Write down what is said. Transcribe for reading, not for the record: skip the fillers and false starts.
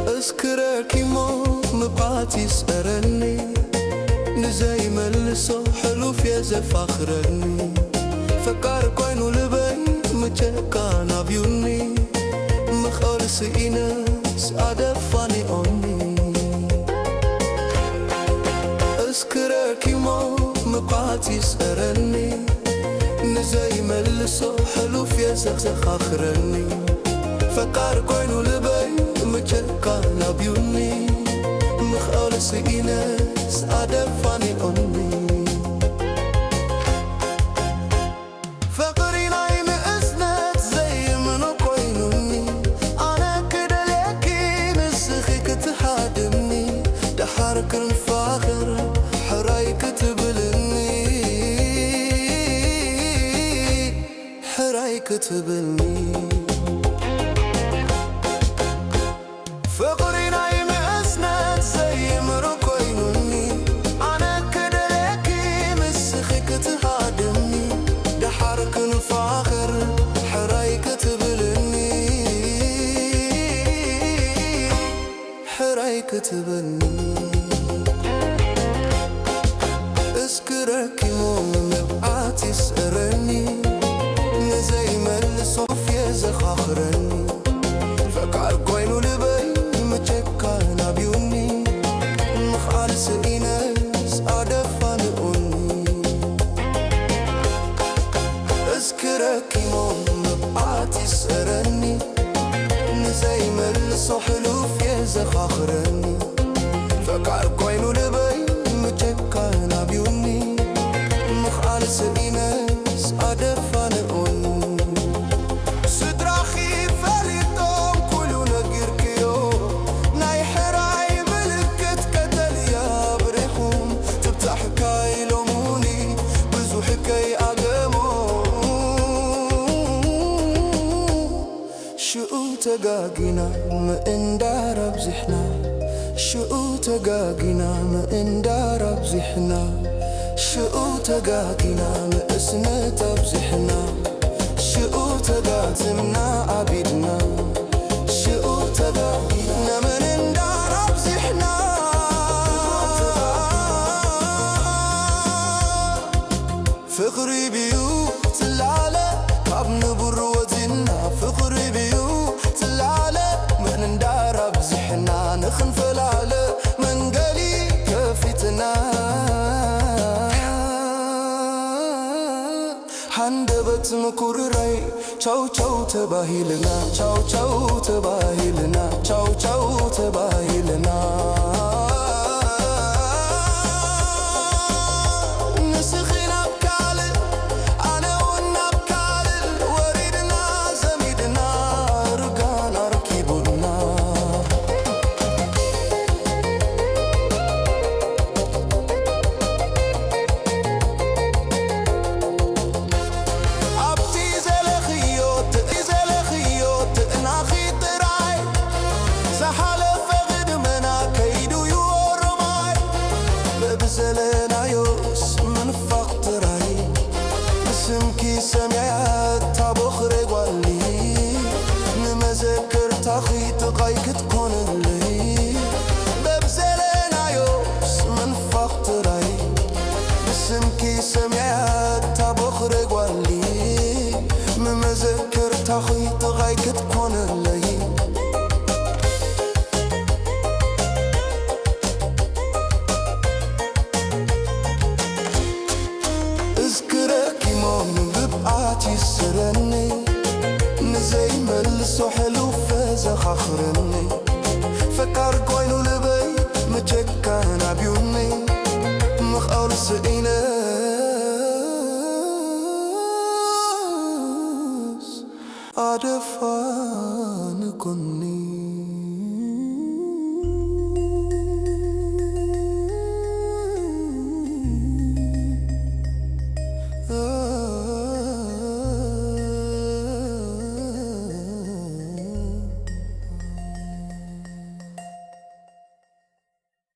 أذكرك يوم مبعتي يسألني نزاي ملسو حلو في زفاخرني فكار كوينو لبي مجاكان عبيوني مخالص إيناس أدفاني أوني أذكرك يوم مبعتي يسألني نزاي ملسو حلو في زفاخرني فكار كوينو لبي مجاكان عبيوني مخالص إيناس أدفاني أوني فقري لاي مأسنات زي منو كوينوني أنا كده ليكي نسخي كتهادمني دحارك الفاخر حراي كتبلني حراي كتبلني فقري لاي مأسنات زي منو كوينوني أنا كده ليكي نسخي كتهادمني دحارك الفاخر حراي كتبلني حراي كتبلني أذكرك يوم مبعتي يسألني نزاي ملسو في زخاخرني فكار كوينو لبي مجاكان عبيوني مخالص إيناس أدفاني أوني أذكرك يوم مبعتي يسألني نزاي ملسو حلو في زخاخرني فكار كوينو لبي مجاكان عبيوني مخالص إيناس أدفاني أوني سدراخي فريتهم كلو نقركيو ناي حراي ملكت كتل يا بريحهم تبتع حكاي لوموني بزو حكاي أقامو شؤو تقاقنا ما اندار بزحنا شؤو تقاقنا ما اندار بزحنا شؤو تقاقنا ما اسنت بزحنا شؤو تقاتمنا عبيدنا شؤو تقاقنا من اندار بزحنا فقري بيو تلالة كاب نبر وزنا فقري بيو تلالة من اندار بزحنا نخنفل على من قالي كفتنا حندبت مكور راي چاو چاو تباهيلنا چاو چاو تباهيلنا چاو چاو تباهيلنا نسخنا بكال أنا ونا بكال وريدنا زميدنا رقانا ركيبنا بزلنا يوس من فقطراي بسمكي سمعت تبخري والي نمذكر تخيط قايك تكون اللي بزلنا يوس من فقطراي بسمكي سمعت تبخري والي نمذكر تخيط قايك تكون اللي ببعتي يسرني نزاي ملسو حلو في زخاخرني فكار كوينو لبي مجاكان عبيوني مخالص إيناس ኣደፋ ንኩኒ